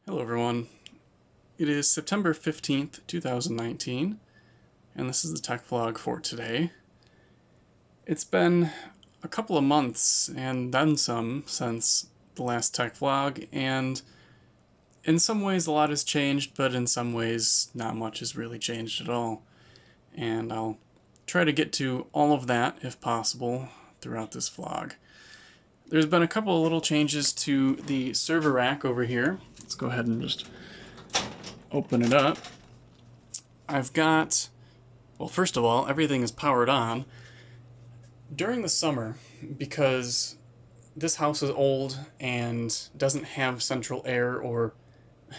Hello everyone. It is September 15th, 2019, and this is the tech vlog for today. It's been a couple of months and then some since the last tech vlog, and in some ways a lot has changed, but in some ways not much has really changed at all. And I'll try to get to all of that, if possible, throughout this vlog. There's been a couple of little changes to the server rack over here. Let's go ahead and just open it up. I've got, well, first of all, everything is powered on. During the summer, because this house is old and doesn't have central air or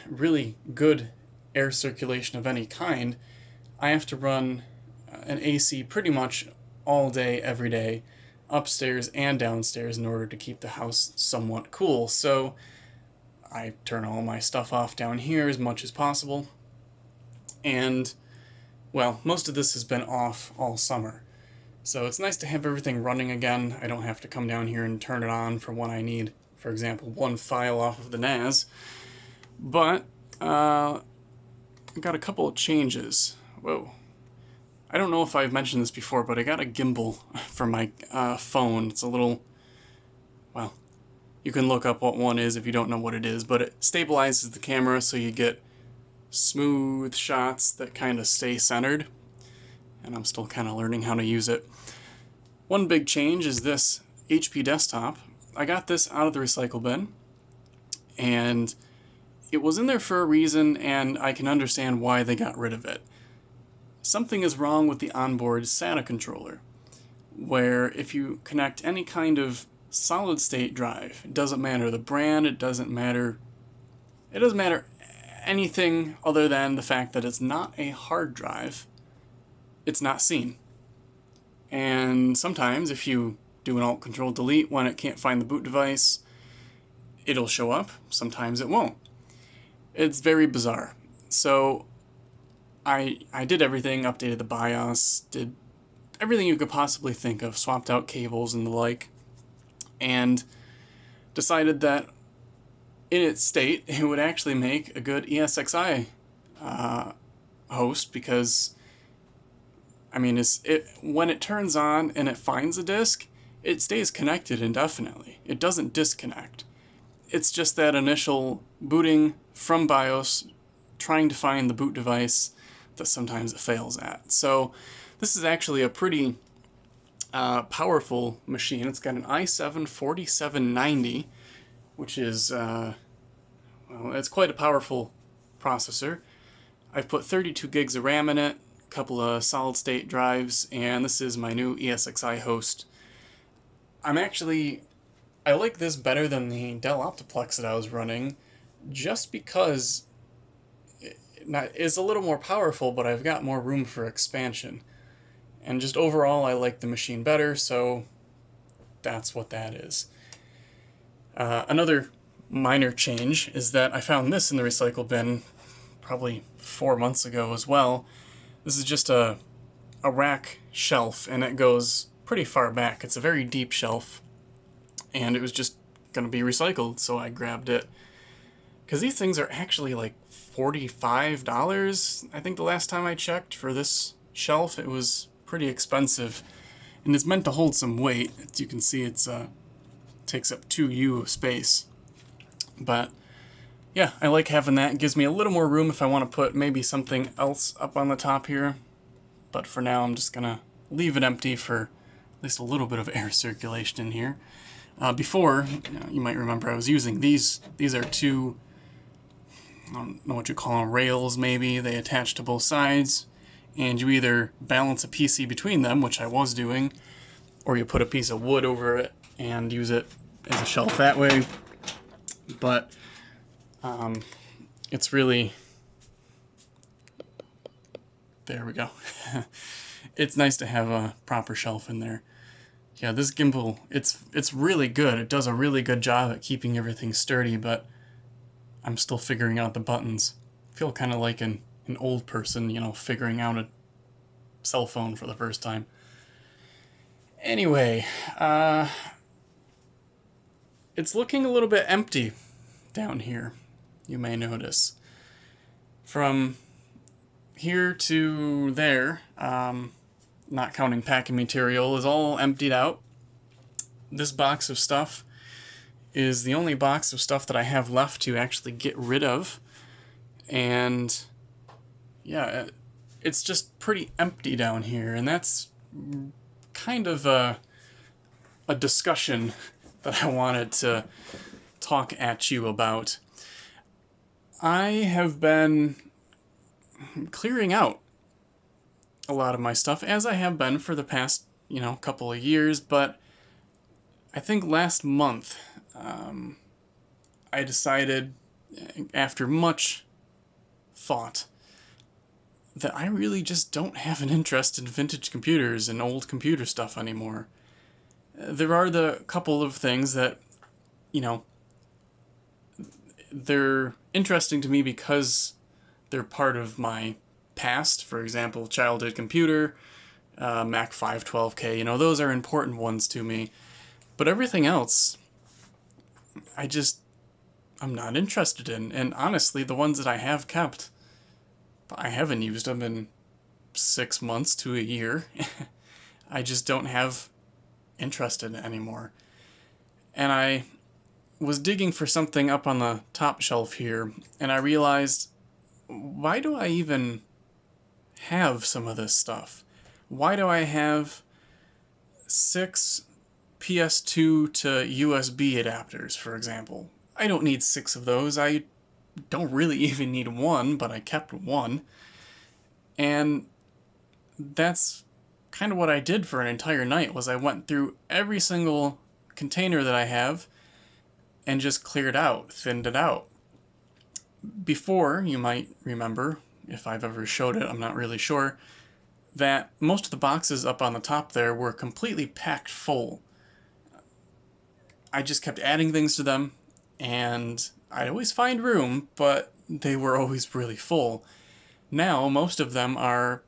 really good air circulation of any kind, I have to run an AC pretty much all day, every day, upstairs and downstairs in order to keep the house somewhat cool. So I turn all my stuff off down here as much as possible. And, well, most of this has been off all summer. So it's nice to have everything running again. I don't have to come down here and turn it on for when I need, for example, one file off of the NAS. But, I got a couple of changes. Whoa. I don't know if I've mentioned this before, but I got a gimbal for my phone. It's a little, well, you can look up what one is if you don't know what it is, but it stabilizes the camera so you get smooth shots that kind of stay centered. And I'm still kind of learning how to use it. One big change is this HP desktop. I got this out of the recycle bin, and it was in there for a reason, and I can understand why they got rid of it. Something is wrong with the onboard SATA controller, where if you connect any kind of solid state drive, it doesn't matter the brand, it doesn't matter anything other than the fact that it's not a hard drive, it's not seen. And sometimes if you do an Alt-Control-Delete when it can't find the boot device, it'll show up, sometimes it won't. It's very bizarre. So I did everything, updated the BIOS, did everything you could possibly think of, swapped out cables and the like, and decided that in its state it would actually make a good ESXi host, because I mean, when it turns on and it finds a disk, it stays connected indefinitely. It doesn't disconnect. It's just that initial booting from BIOS, trying to find the boot device, that sometimes it fails at. So this is actually a pretty powerful machine. It's got an i7-4790, which is, well, it's quite a powerful processor. I've put 32 gigs of RAM in it, a couple of solid state drives, and this is my new ESXi host. I like this better than the Dell Optiplex that I was running, just because it's a little more powerful, but I've got more room for expansion. And just overall, I like the machine better, so that's what that is. Another minor change is that I found this in the recycle bin probably 4 months ago as well. This is just a rack shelf, and it goes pretty far back. It's a very deep shelf, and it was just going to be recycled, so I grabbed it. Because these things are actually like $45, I think the last time I checked for this shelf. It was pretty expensive, and it's meant to hold some weight. As you can see, it's takes up 2U of space. But yeah, I like having that. It gives me a little more room if I want to put maybe something else up on the top here. But for now, I'm just gonna leave it empty for at least a little bit of air circulation in here. Before, you might remember I was using these. These are two, I don't know what you call them, rails maybe. They attach to both sides, and you either balance a PC between them, which I was doing, or you put a piece of wood over it and use it as a shelf that way. But it's really, there we go. It's nice to have a proper shelf in there. Yeah, this gimbal, it's really good. It does a really good job at keeping everything sturdy, but I'm still figuring out the buttons. I feel kind of like an old person, you know, figuring out a cell phone for the first time. Anyway, it's looking a little bit empty down here. you may notice. From here to there, not counting packing material, is all emptied out. This box of stuff is the only box of stuff that I have left to actually get rid of. And yeah, it's just pretty empty down here, and that's kind of a discussion that I wanted to talk at you about. I have been clearing out a lot of my stuff, as I have been for the past, couple of years, but I think last month I decided, after much thought, that I really just don't have an interest in vintage computers and old computer stuff anymore. There are the couple of things that, they're interesting to me because they're part of my past. For example, childhood computer, Mac 512K, those are important ones to me. But everything else, I'm not interested in. And honestly, the ones that I have kept, I haven't used them in 6 months to a year. I just don't have interest in it anymore. And I was digging for something up on the top shelf here, and I realized, why do I even have some of this stuff? Why do I have 6 PS2 to USB adapters, for example? I don't need 6 of those. I don't really even need one, but I kept one. And that's kind of what I did for an entire night, was I went through every single container that I have and just cleared out, thinned it out. Before, you might remember, if I've ever showed it, I'm not really sure, that most of the boxes up on the top there were completely packed full. I just kept adding things to them, and I'd always find room, but they were always really full. Now, most of them are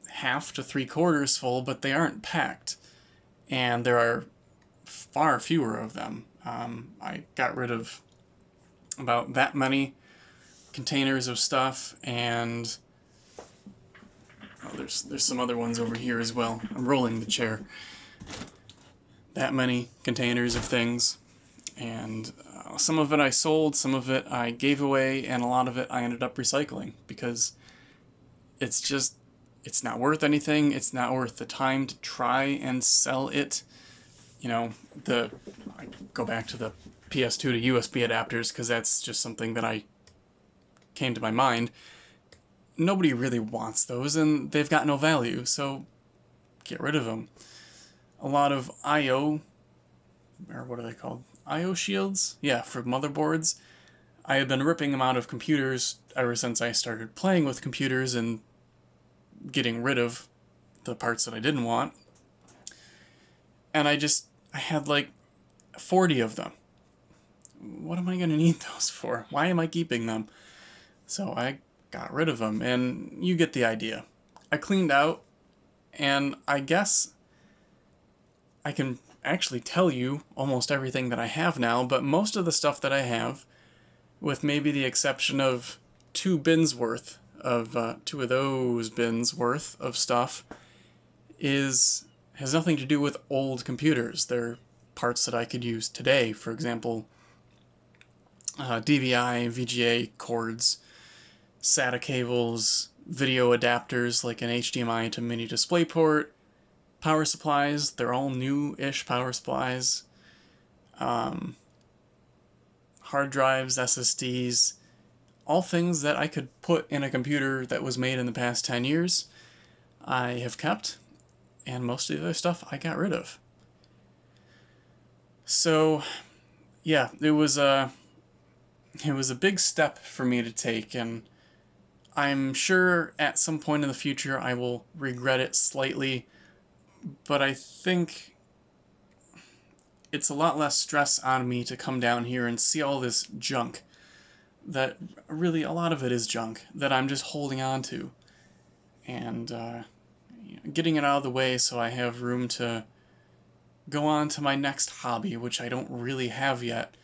half to 3/4 full, but they aren't packed. And there are far fewer of them. I got rid of about that many containers of stuff, and there's some other ones over here as well. I'm rolling the chair. That many containers of things, and some of it I sold, some of it I gave away, and a lot of it I ended up recycling, because it's not worth anything. It's not worth the time to try and sell it. I go back to the PS2 to USB adapters because that's just something that came to my mind. Nobody really wants those, and they've got no value, so get rid of them. A lot of I/O, or what are they called? I/O shields? Yeah, for motherboards. I have been ripping them out of computers ever since I started playing with computers and getting rid of the parts that I didn't want. And I had like 40 of them. What am I going to need those for? Why am I keeping them? So I got rid of them, and you get the idea. I cleaned out, and I guess I can actually tell you almost everything that I have now, but most of the stuff that I have, with maybe the exception of 2 bins worth of, 2 of those bins worth of stuff, has nothing to do with old computers. They're parts that I could use today. For example, DVI, VGA cords, SATA cables, video adapters like an HDMI to mini DisplayPort, power supplies. They're all new-ish power supplies. Hard drives, SSDs, all things that I could put in a computer that was made in the past 10 years, I have kept, and most of the other stuff I got rid of. So, yeah, it was a big step for me to take, and I'm sure at some point in the future I will regret it slightly, but I think it's a lot less stress on me to come down here and see all this junk, that really a lot of it is junk, that I'm just holding on to. And getting it out of the way so I have room to go on to my next hobby, which I don't really have yet,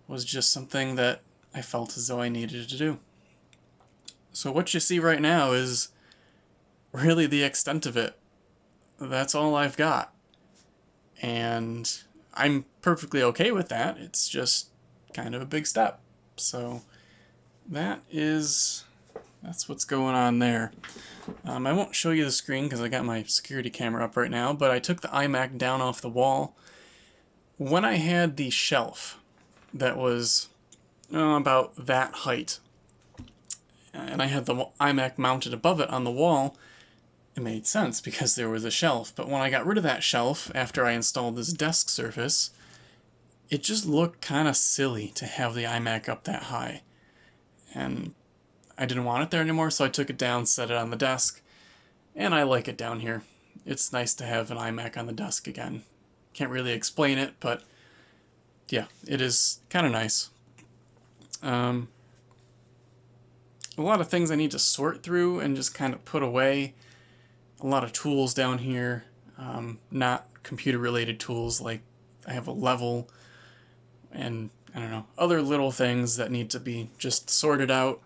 was just something that I felt as though I needed to do. So what you see right now is really the extent of it. That's all I've got. And I'm perfectly okay with that. It's just kind of a big step. So that's what's going on there. I won't show you the screen because I got my security camera up right now, but I took the iMac down off the wall. When I had the shelf that was about that height, and I had the iMac mounted above it on the wall, it made sense because there was a shelf. But when I got rid of that shelf after I installed this desk surface, it just looked kind of silly to have the iMac up that high. And I didn't want it there anymore, so I took it down, set it on the desk, and I like it down here. It's nice to have an iMac on the desk again. Can't really explain it, but yeah, it is kind of nice. A lot of things I need to sort through and just kind of put away. A lot of tools down here, not computer-related tools, like I have a level and, I don't know, other little things that need to be just sorted out.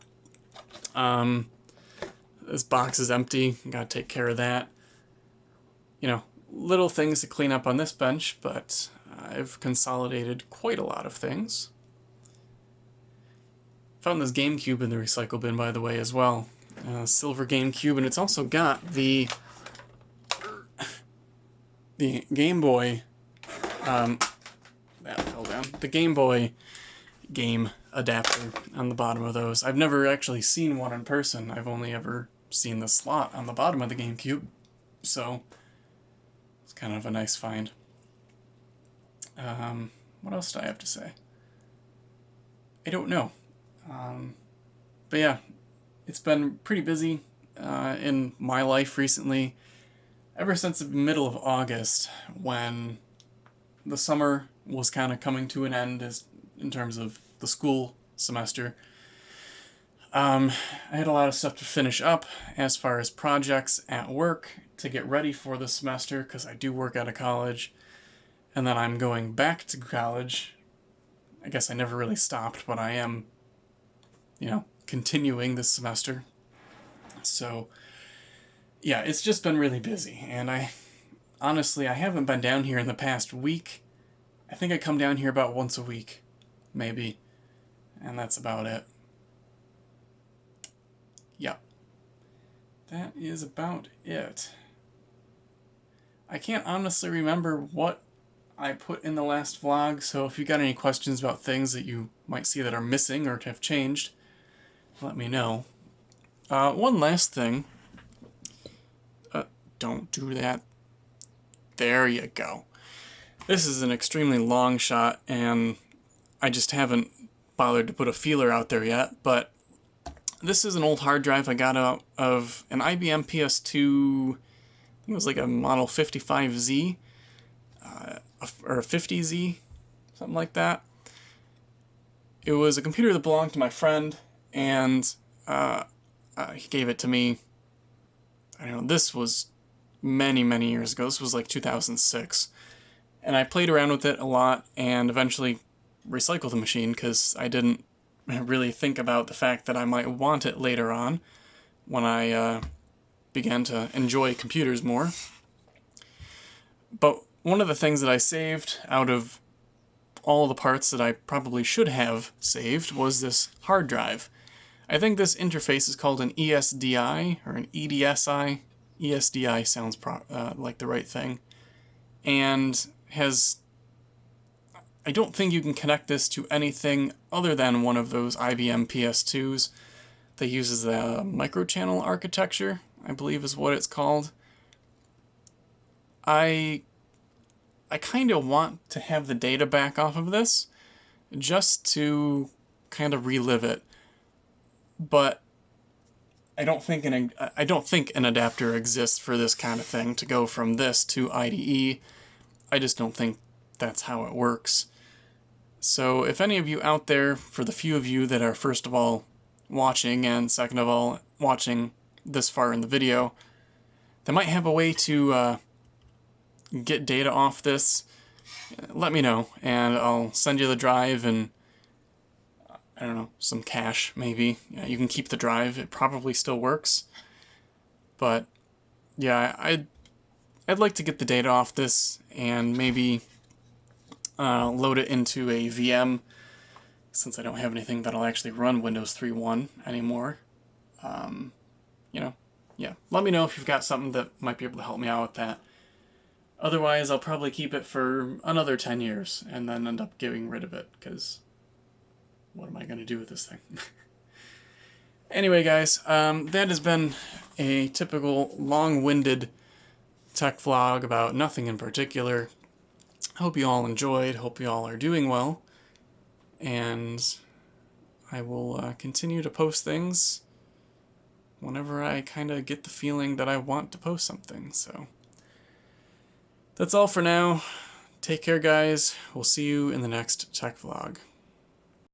This box is empty, gotta take care of that. You know, little things to clean up on this bench, but I've consolidated quite a lot of things. Found this GameCube in the recycle bin, by the way, as well. Silver GameCube, and it's also got the Game Boy, that fell down, the Game Boy game adapter on the bottom of those. I've never actually seen one in person. I've only ever seen the slot on the bottom of the GameCube, so it's kind of a nice find. What else do I have to say? I don't know. But yeah, it's been pretty busy in my life recently, ever since the middle of August, when the summer was kind of coming to an end in terms of the school semester. I had a lot of stuff to finish up as far as projects at work to get ready for the semester, because I do work at a college, and then I'm going back to college. I guess I never really stopped, but I am, continuing this semester. So, yeah, it's just been really busy, and honestly, I haven't been down here in the past week. I think I come down here about once a week, maybe, and that's about it. Yep. That is about it. I can't honestly remember what I put in the last vlog, so if you got any questions about things that you might see that are missing or have changed, let me know. One last thing. Don't do that. There you go. This is an extremely long shot, and I just haven't bothered to put a feeler out there yet, but this is an old hard drive I got out of an IBM PS2, I think it was like a model 55Z, or a 50Z, something like that. It was a computer that belonged to my friend, and he gave it to me. I don't know, this was many, many years ago. This was like 2006. And I played around with it a lot and eventually recycled the machine because I didn't really think about the fact that I might want it later on when I began to enjoy computers more. But one of the things that I saved out of all the parts that I probably should have saved was this hard drive. I think this interface is called an ESDI or an EDSI. ESDI sounds like the right thing. And I don't think you can connect this to anything other than one of those IBM PS2s that uses the microchannel architecture, I believe is what it's called. I kind of want to have the data back off of this just to kind of relive it. But I don't think an adapter exists for this kind of thing to go from this to IDE. I just don't think that's how it works. So if any of you out there, for the few of you that are first of all watching and second of all watching this far in the video, that might have a way to get data off this, let me know and I'll send you the drive, and I don't know, some cache maybe. Yeah, you can keep the drive. It probably still works. But yeah, I'd like to get the data off this and maybe load it into a VM, since I don't have anything that'll actually run Windows 3.1 anymore. You know, yeah. Let me know if you've got something that might be able to help me out with that. Otherwise, I'll probably keep it for another 10 years and then end up getting rid of it, because what am I going to do with this thing? Anyway, guys, that has been a typical long-winded tech vlog about nothing in particular. Hope you all enjoyed, hope you all are doing well, and I will continue to post things whenever I kind of get the feeling that I want to post something. So that's all for now. Take care, guys. We'll see you in the next tech vlog.